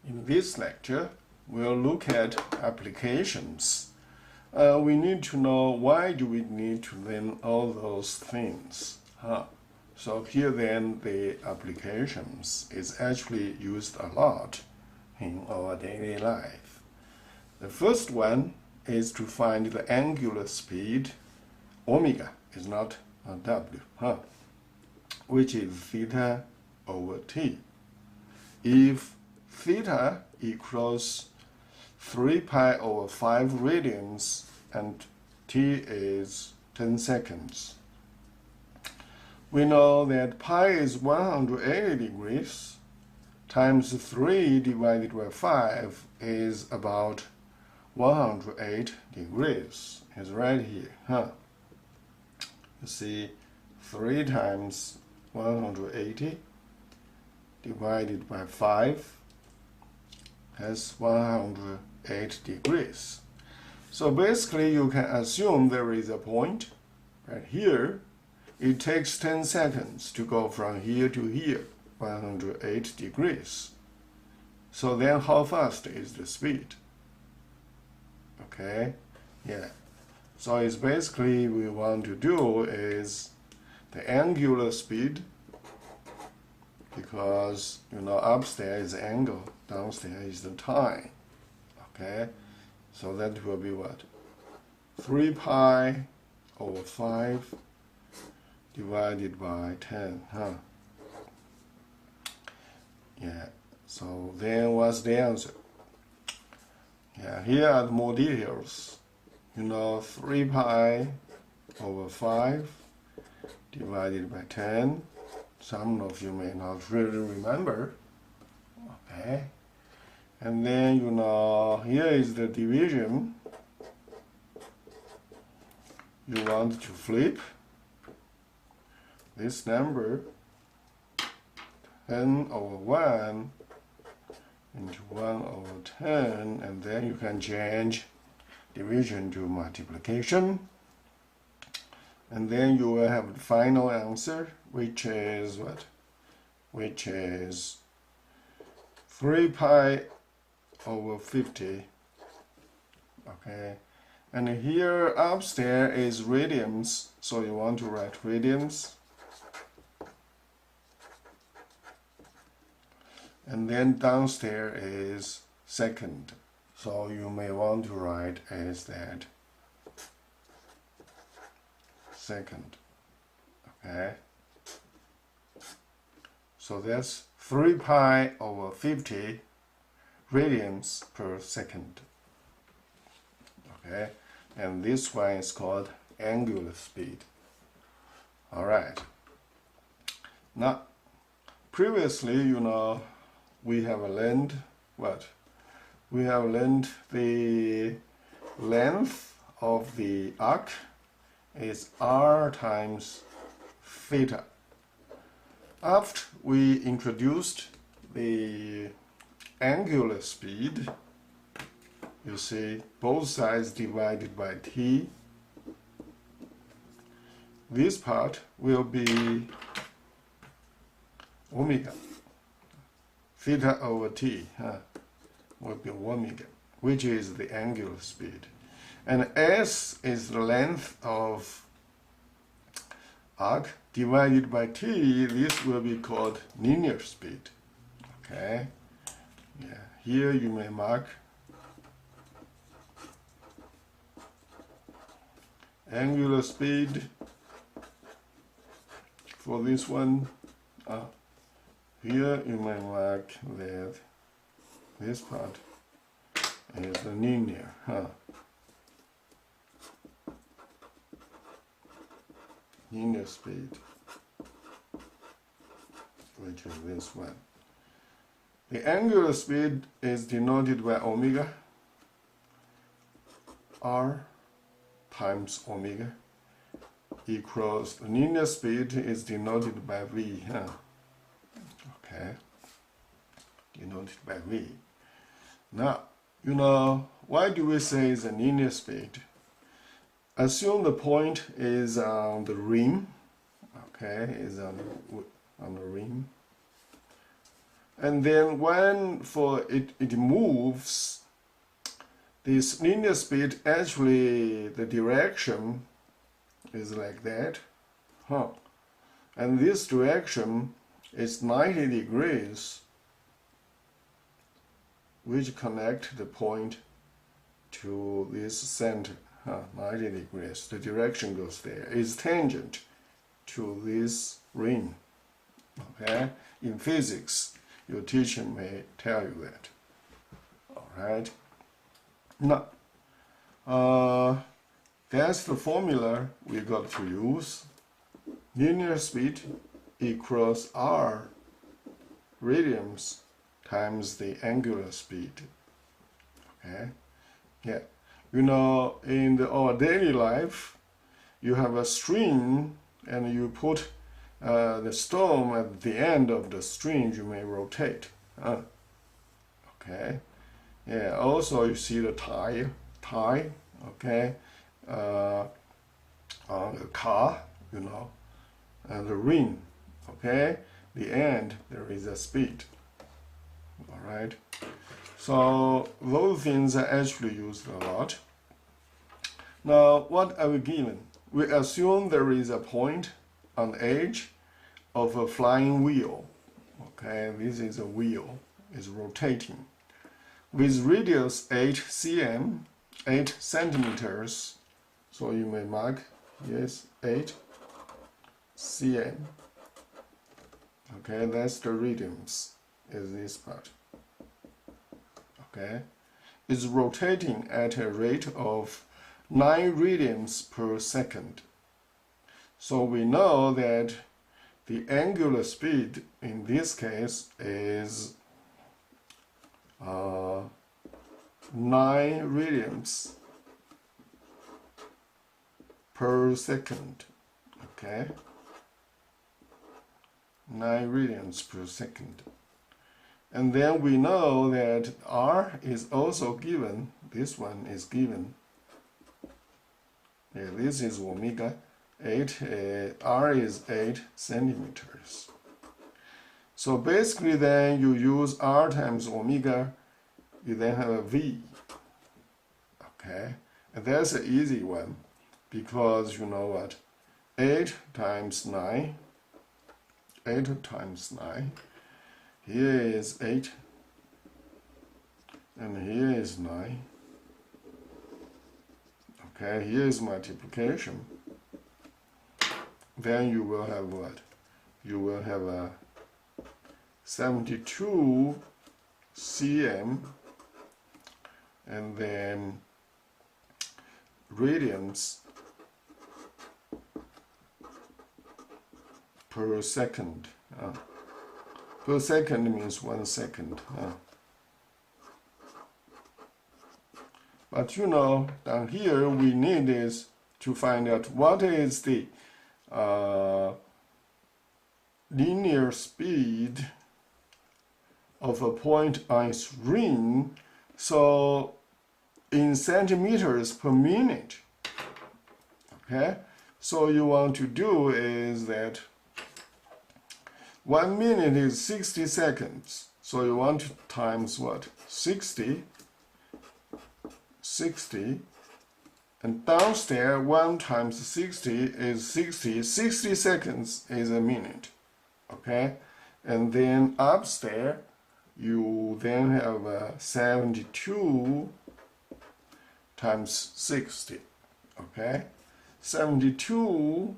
In this lecture, we'll look at applications. We need to know why do we need to learn all those things. So here then the applications is actually used a lot in our daily life. The first one is to find the angular speed, omega is not a w, which is theta over t. If theta equals 3 pi over 5 radians and t is 10 seconds. We know that pi is 180 degrees times 3 divided by 5 is about 108 degrees. It's right here. You see, 3 times 180 divided by 5 has 108 degrees. So basically you can assume there is a point right here. It takes 10 seconds to go from here to here, 108 degrees. So then how fast is the speed? Okay, yeah. So it's basically we want to do is the angular speed, because upstairs is angle, downstairs is the time. Okay, so that will be what? 3 pi over 5 divided by 10, Yeah, so then what's the answer? Yeah, here are the more details. 3 pi over 5 divided by 10. Some of you may not really remember. Okay. And then, here is the division. You want to flip this number 10 over 1 into 1 over 10, and then you can change division to multiplication. And then you will have the final answer, which is what? Which is 3 pi over 50. Okay. And here upstairs is radians, so you want to write radians. And then downstairs is second. So you may want to write as that second. Okay. So that's 3 pi over 50 radians per second. Okay. And this one is called angular speed. Alright. Now, previously, we have learned what? We have learned the length of the arc is r times theta. After we introduced the angular speed, you see both sides divided by t. This part will be omega. Theta over t will be omega, which is the angular speed. And s is the length of arc divided by t. This will be called linear speed. Okay. Yeah. Here you may mark angular speed for this one. Here you may mark that this part is the linear. Linear speed, which is this one. The angular speed is denoted by omega, r times omega, equals the linear speed is denoted by v. Okay, denoted by v. Now, why do we say it's a linear speed? Assume the point is on the rim. Okay, is on the rim. And then when it moves, this linear speed, actually the direction is like that, and this direction is 90 degrees, which connect the point to this center, 90 degrees. The direction goes there. Is tangent to this ring. Okay, in physics, your teacher may tell you that. All right. Now, that's the formula we got to use. Linear speed equals r radians times the angular speed. Okay, yeah. You know, in our daily life, you have a string and you put the stone at the end of the string, you may rotate. Okay. Yeah. Also, you see the tie. Okay. On the car, you know, and the ring. Okay. The end, there is a speed. All right. So those things are actually used a lot. Now, what are we given? We assume there is a point on the edge of a flying wheel. Okay, this is a wheel, it's rotating. With radius 8 cm, 8 centimeters, so you may mark, yes, 8 cm. Okay, that's the radius, is this part. Okay, it's rotating at a rate of 9 radians per second. So we know that the angular speed in this case is 9 radians per second. Okay, 9 radians per second. And then we know that r is also given, this one is given. Yeah, this is omega 8, r is 8 centimeters. So basically then you use r times omega, you then have a v. Okay, and that's an easy one, because you know what, 8 times 9, 8 times 9, here is 8, and here is 9. Okay, here is multiplication. Then you will have what? You will have a 72 cm, and then radians per second. Per second means 1 second. But you know, down here we need is to find out what is the linear speed of a point on its ring, so in centimeters per minute. Okay, so you want to do is that 1 minute is 60 seconds, so you want to times what? 60, and downstairs 1 times 60 is 60 seconds is a minute. Okay, and then upstairs you then have 72 times 60. Okay, 72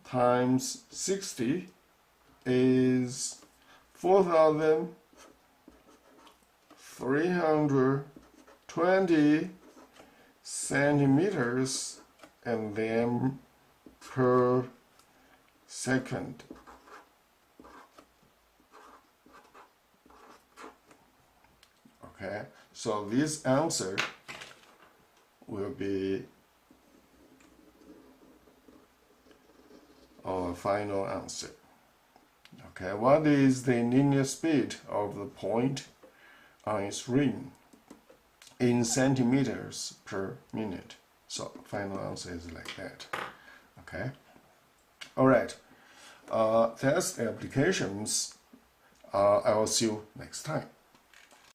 times 60 is 4,320 centimeters, and then per second. Okay, so this answer will be our final answer. Okay, what is the linear speed of the point on its ring in centimeters per minute? So final answer is like that. Okay, all right. Test applications. I will see you next time.